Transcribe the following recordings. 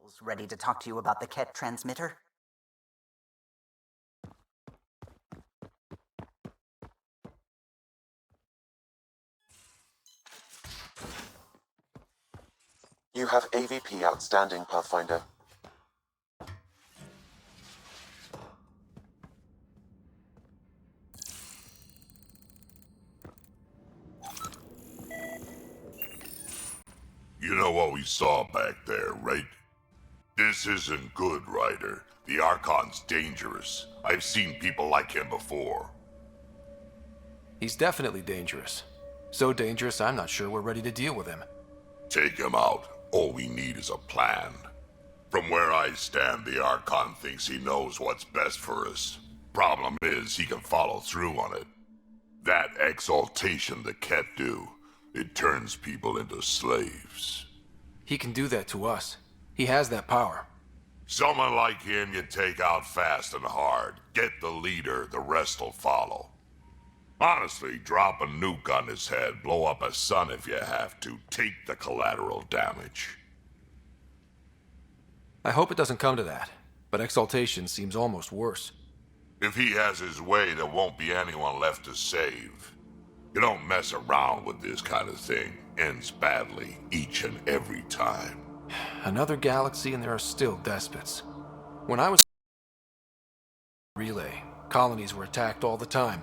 Controls ready to talk to you about the Kett transmitter? You have AVP outstanding, Pathfinder. You know what we saw back there, right? This isn't good, Ryder. The Archon's dangerous. I've seen people like him before. He's definitely dangerous. So dangerous, I'm not sure we're ready to deal with him. Take him out. All we need is a plan. From where I stand, the Archon thinks he knows what's best for us. Problem is, he can follow through on it. That exaltation the Kett do, it turns people into slaves. He can do that to us. He has that power. Someone like him you take out fast and hard. Get the leader, the rest will follow. Honestly, drop a nuke on his head, blow up a sun if you have to. Take the collateral damage. I hope it doesn't come to that, but exaltation seems almost worse. If he has his way, there won't be anyone left to save. You don't mess around with this kind of thing. Ends badly, each and every time. Another galaxy and there are still despots. When I was relay, colonies were attacked all the time.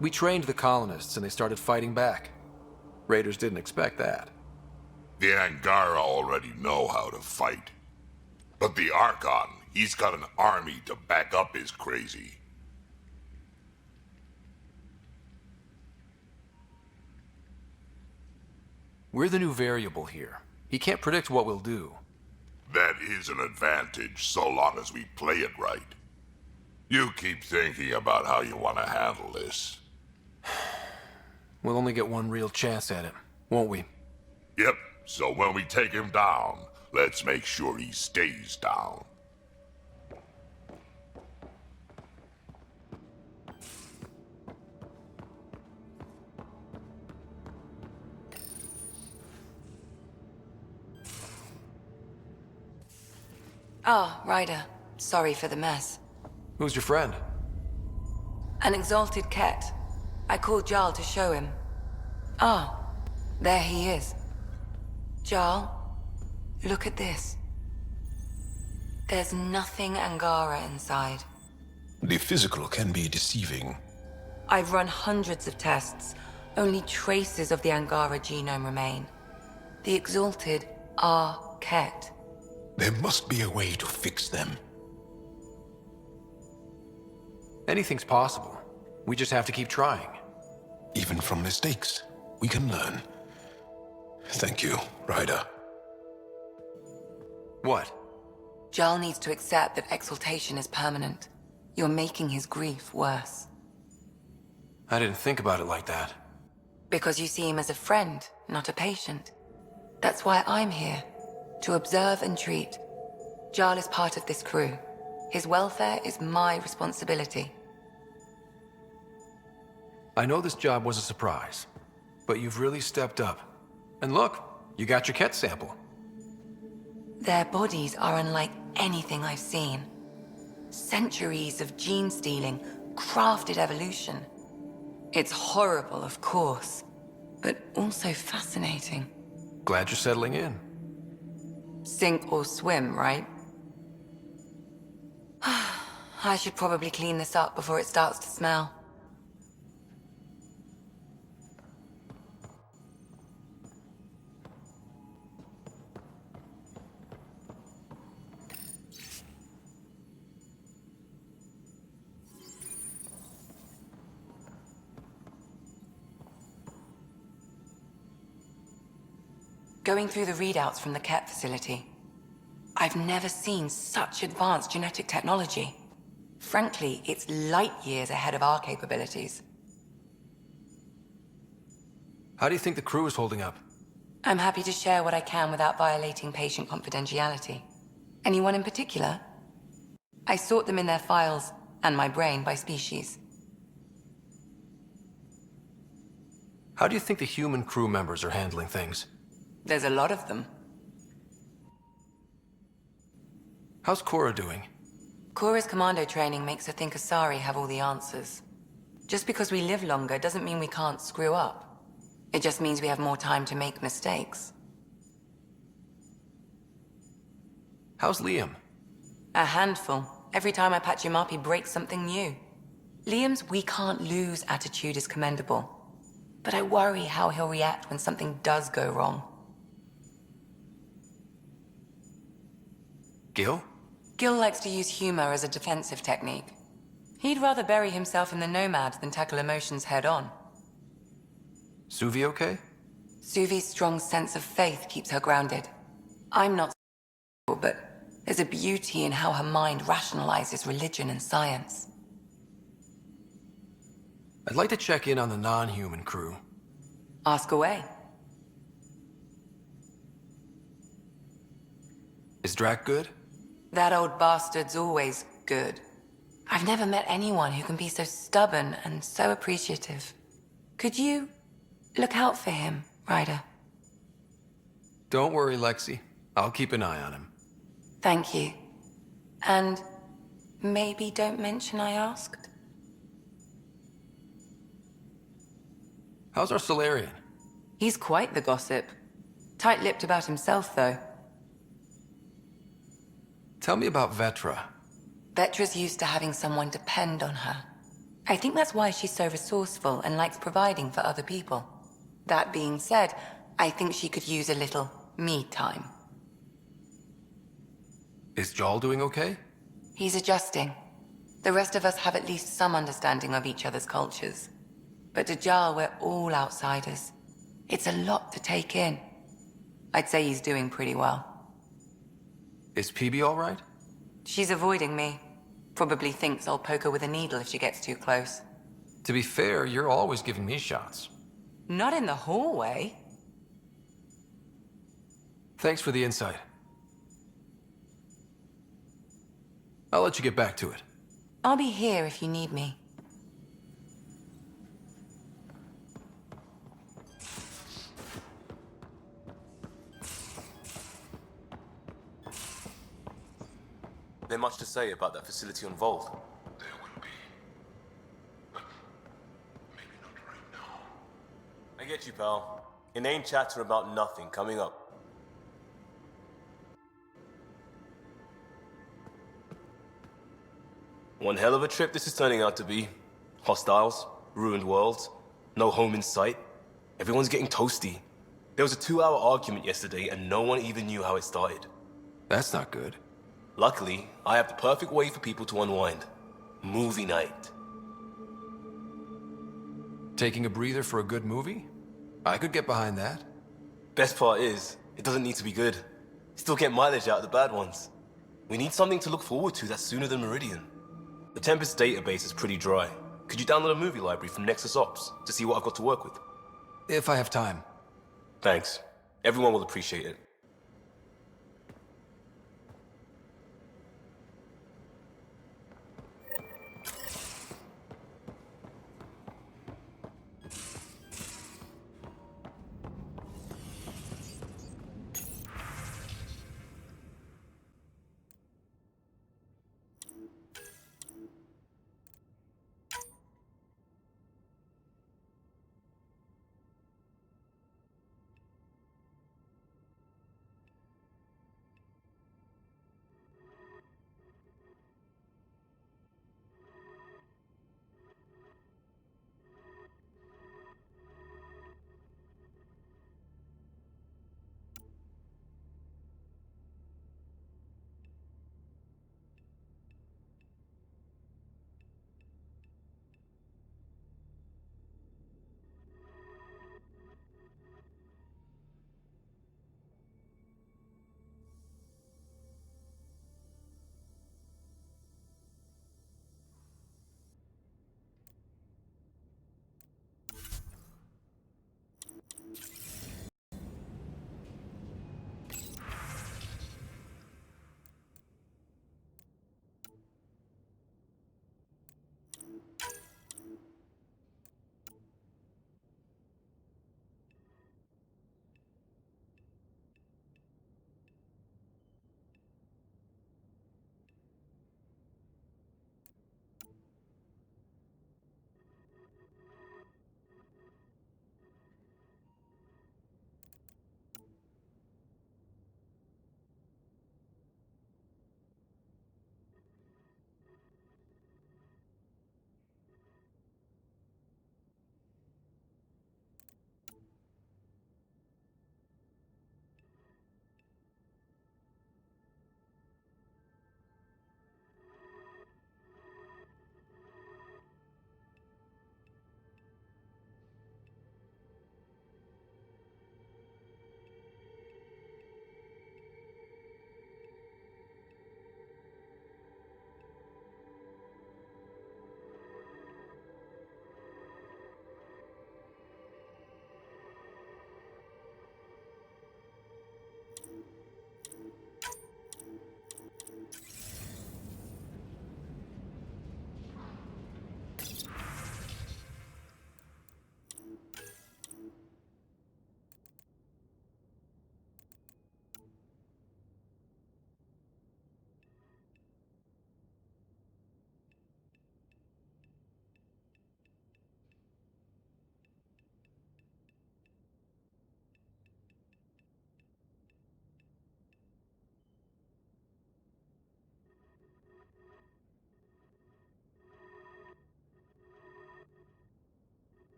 We trained the colonists and they started fighting back. Raiders didn't expect that. The Angara already know how to fight. But the Archon, he's got an army to back up his crazy. We're the new variable here. He can't predict what we'll do. That is an advantage, so long as we play it right. You keep thinking about how you want to handle this. We'll only get one real chance at it, won't we? Yep, so when we take him down, let's make sure he stays down. Ah, Ryder. Sorry for the mess. Who's your friend? An exalted Kett. I called Jarl to show him. Ah, there he is. Jarl, look at this. There's nothing Angara inside. The physical can be deceiving. I've run hundreds of tests. Only traces of the Angara genome remain. The exalted are Kett. There must be a way to fix them. Anything's possible. We just have to keep trying. Even from mistakes, we can learn. Thank you, Ryder. What? Jarl needs to accept that exaltation is permanent. You're making his grief worse. I didn't think about it like that. Because you see him as a friend, not a patient. That's why I'm here. To observe and treat. Jarl is part of this crew. His welfare is my responsibility. I know this job was a surprise, but you've really stepped up. And look, you got your Kett sample. Their bodies are unlike anything I've seen. Centuries of gene stealing, crafted evolution. It's horrible, of course, but also fascinating. Glad you're settling in. Sink or swim, right? I should probably clean this up before it starts to smell. Going through the readouts from the Kett facility, I've never seen such advanced genetic technology. Frankly, it's light years ahead of our capabilities. How do you think the crew is holding up? I'm happy to share what I can without violating patient confidentiality. Anyone in particular? I sort them in their files, and my brain by species. How do you think the human crew members are handling things? There's a lot of them. How's Cora doing? Cora's commando training makes her think Asari have all the answers. Just because we live longer doesn't mean we can't screw up. It just means we have more time to make mistakes. How's Liam? A handful. Every time I patch him up, he breaks something new. Liam's "we can't lose" attitude is commendable. But I worry how he'll react when something does go wrong. Gil? Gil likes to use humor as a defensive technique. He'd rather bury himself in the Nomad than tackle emotions head-on. Suvi okay? Suvi's strong sense of faith keeps her grounded. I'm not but there's a beauty in how her mind rationalizes religion and science. I'd like to check in on the non-human crew. Ask away. Is Drac good? That old bastard's always good. I've never met anyone who can be so stubborn and so appreciative. Could you look out for him, Ryder? Don't worry, Lexi. I'll keep an eye on him. Thank you. And maybe don't mention I asked? How's our Solarian? He's quite the gossip. Tight-lipped about himself, though. Tell me about Vetra. Vetra's used to having someone depend on her. I think that's why she's so resourceful and likes providing for other people. That being said, I think she could use a little me time. Is Jal doing okay? He's adjusting. The rest of us have at least some understanding of each other's cultures. But to Jal, we're all outsiders. It's a lot to take in. I'd say he's doing pretty well. Is PB all right? She's avoiding me. Probably thinks I'll poke her with a needle if she gets too close. To be fair, you're always giving me shots. Not in the hallway. Thanks for the insight. I'll let you get back to it. I'll be here if you need me. There much to say about that facility on Vault? There will be. But maybe not right now. I get you, pal. Inane chatter about nothing coming up. One hell of a trip this is turning out to be. Hostiles, ruined worlds, no home in sight. Everyone's getting toasty. There was a 2-hour argument yesterday and no one even knew how it started. That's not good. Luckily, I have the perfect way for people to unwind. Movie night. Taking a breather for a good movie? I could get behind that. Best part is, it doesn't need to be good. Still get mileage out of the bad ones. We need something to look forward to that's sooner than Meridian. The Tempest database is pretty dry. Could you download a movie library from Nexus Ops to see what I've got to work with? If I have time. Thanks. Everyone will appreciate it.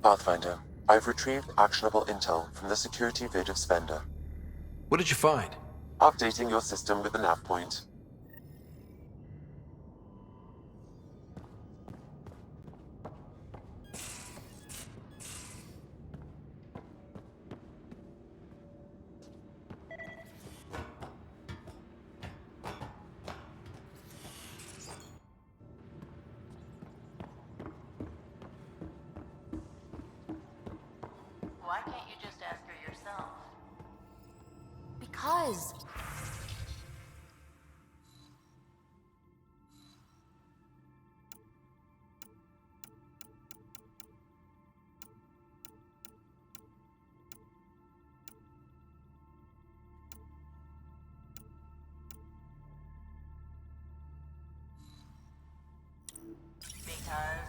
Pathfinder, I've retrieved actionable intel from the security vid of Spender. What did you find? Updating your system with the nav point. Why can't you just ask her yourself? Because... Because?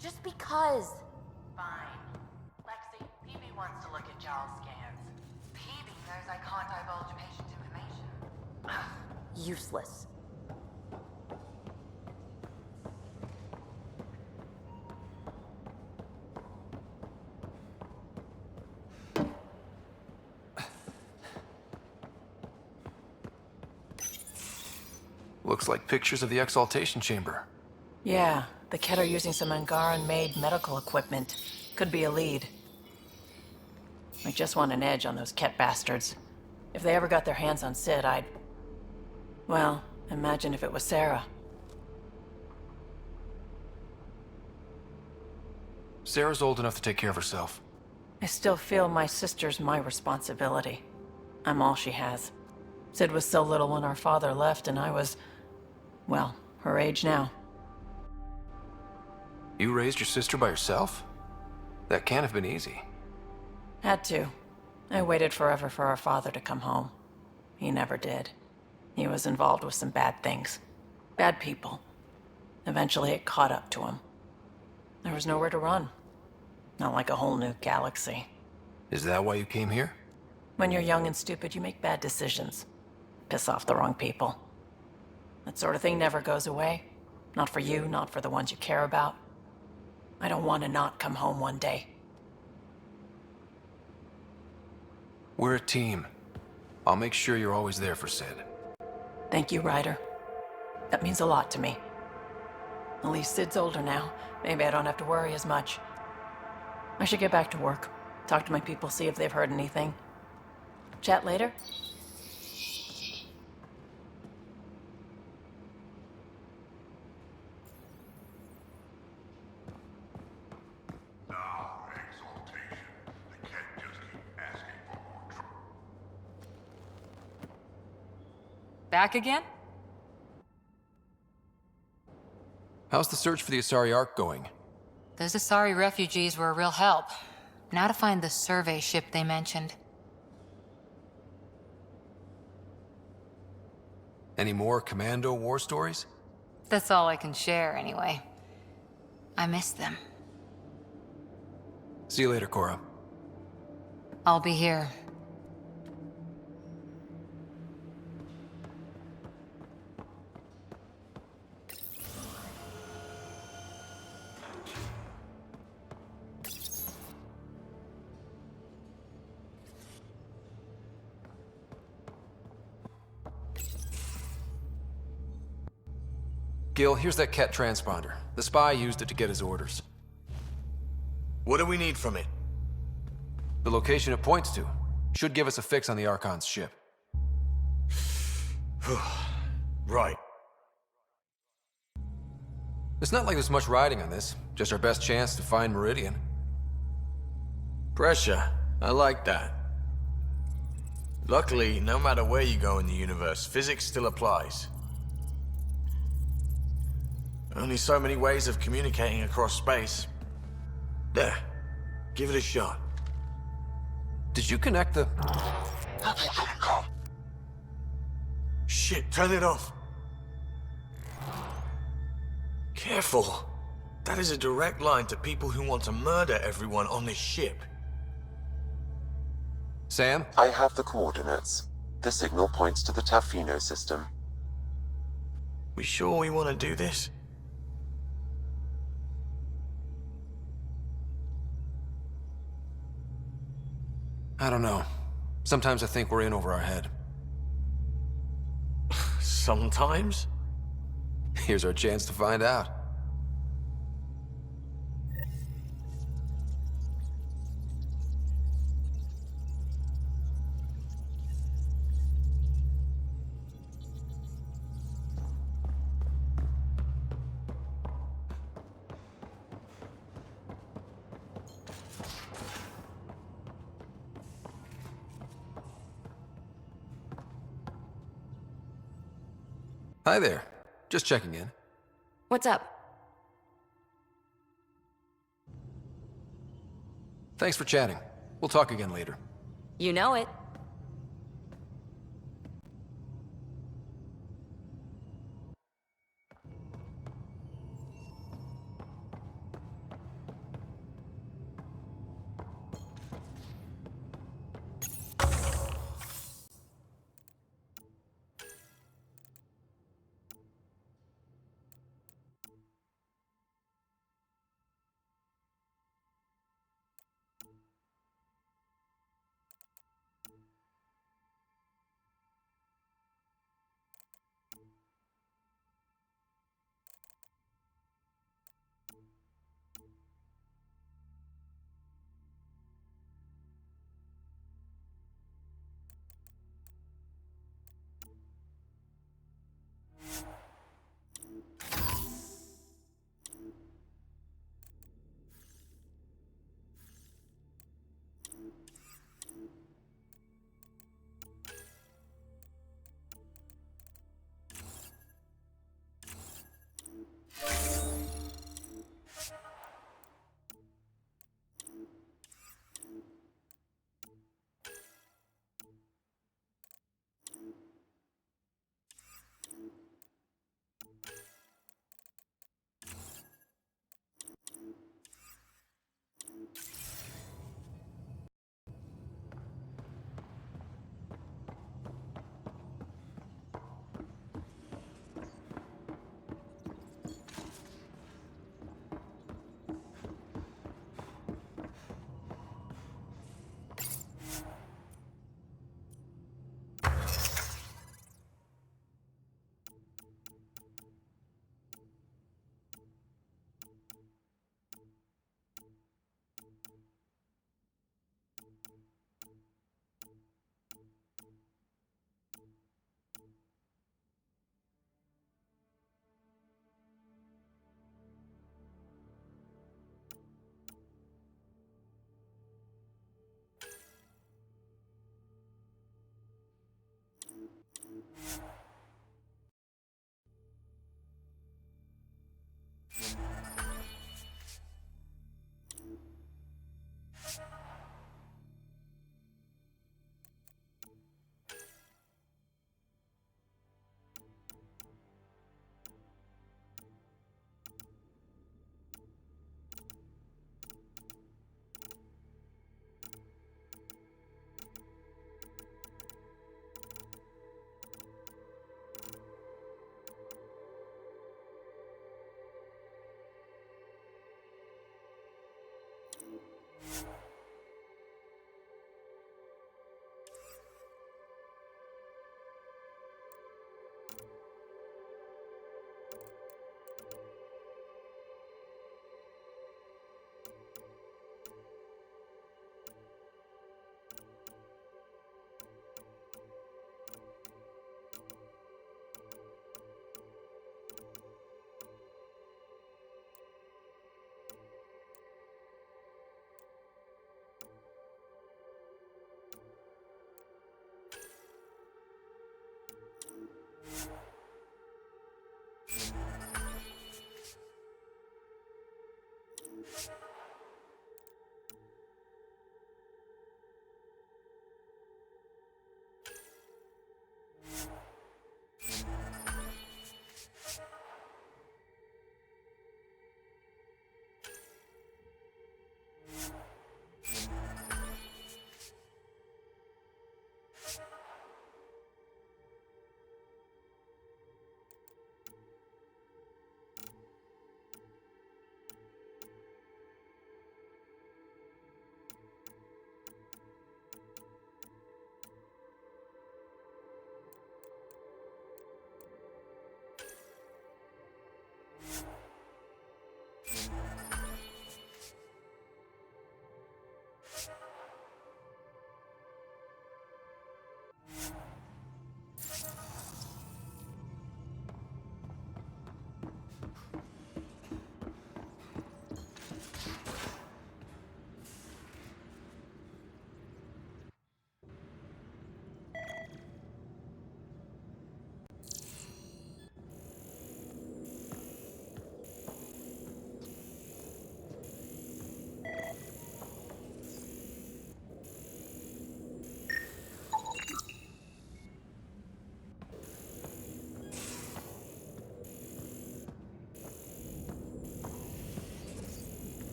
Just because. Fine. Lexi, PB wants to look at Jarl's scans. PB knows I can't divulge patient information. Useless. Looks like pictures of the exaltation chamber. Yeah, the Kett are using some Angaran-made medical equipment. Could be a lead. I just want an edge on those Kett bastards. If they ever got their hands on Sid, I'd... Well, imagine if it was Sarah. Sarah's old enough to take care of herself. I still feel my sister's my responsibility. I'm all she has. Sid was so little when our father left, and I was... well, her age now. You raised your sister by yourself? That can't have been easy. Had to. I waited forever for our father to come home. He never did. He was involved with some bad things. Bad people. Eventually it caught up to him. There was nowhere to run. Not like a whole new galaxy. Is that why you came here? When you're young and stupid, you make bad decisions. Piss off the wrong people. That sort of thing never goes away. Not for you, not for the ones you care about. I don't want to not come home one day. We're a team. I'll make sure you're always there for Sid. Thank you, Ryder. That means a lot to me. At least Sid's older now. Maybe I don't have to worry as much. I should get back to work. Talk to my people, see if they've heard anything. Chat later? Now, exaltation. The Kett just keep asking for more trouble. Back again? How's the search for the Asari Ark going? Those Asari refugees were a real help. Now to find the survey ship they mentioned. Any more Commando war stories? That's all I can share, anyway. I miss them. See you later, Cora. I'll be here. Gil, here's that Kett transponder. The spy used it to get his orders. What do we need from it? The location it points to should give us a fix on the Archon's ship. Right. It's not like there's much riding on this, just our best chance to find Meridian. Pressure. I like that. Luckily, no matter where you go in the universe, physics still applies. Only so many ways of communicating across space. There. Give it a shot. Did you connect the... Shit, turn it off. Careful. That is a direct line to people who want to murder everyone on this ship. Sam? I have the coordinates. The signal points to the Tafino system. We sure we want to do this? I don't know. Sometimes I think we're in over our head. Sometimes? Here's our chance to find out. Hi there. Just checking in. What's up? Thanks for chatting. We'll talk again later. You know it.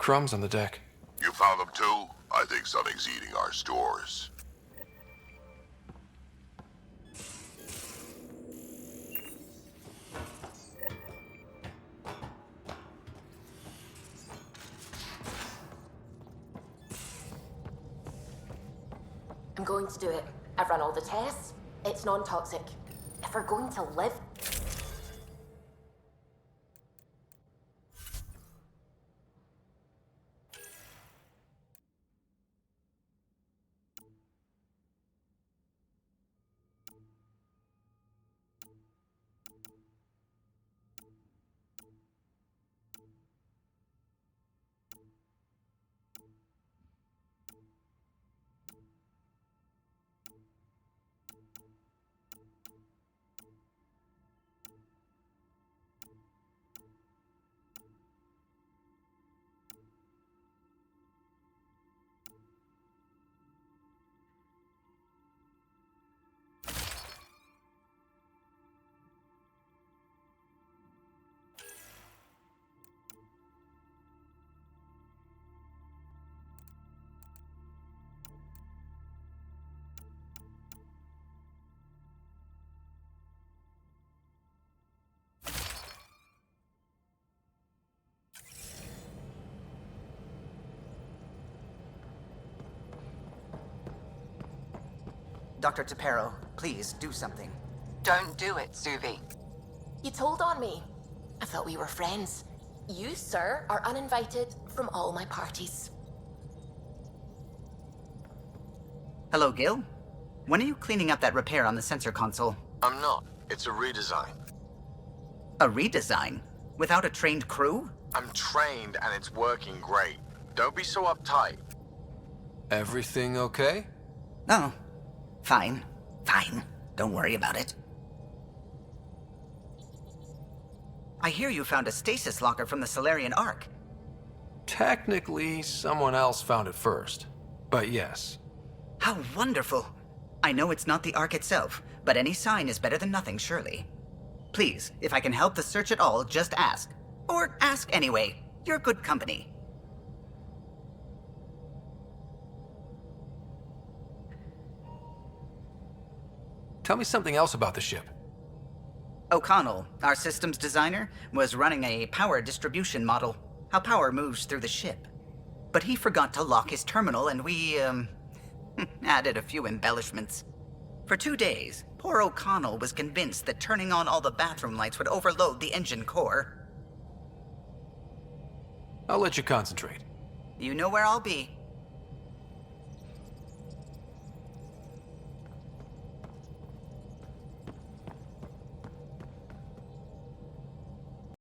crumbs on the deck. You found them too? I think something's eating our stores. I'm going to do it. I've run all the tests. It's non-toxic. If we're going to live... Dr. Tapero, please do something. Don't do it, Suvi. You told on me. I thought we were friends. You, sir, are uninvited from all my parties. Hello, Gil. When are you cleaning up that repair on the sensor console? I'm not. It's a redesign. A redesign? Without a trained crew? I'm trained and it's working great. Don't be so uptight. Everything okay? Oh, fine. Fine. Don't worry about it. I hear you found a stasis locker from the Solarian Ark. Technically, someone else found it first. But yes. How wonderful! I know it's not the Ark itself, but any sign is better than nothing, surely. Please, if I can help the search at all, just ask. Or ask anyway. You're good company. Tell me something else about the ship. O'Connell, our systems designer, was running a power distribution model, how power moves through the ship. But he forgot to lock his terminal and we, added a few embellishments. For 2 days, poor O'Connell was convinced that turning on all the bathroom lights would overload the engine core. I'll let you concentrate. You know where I'll be.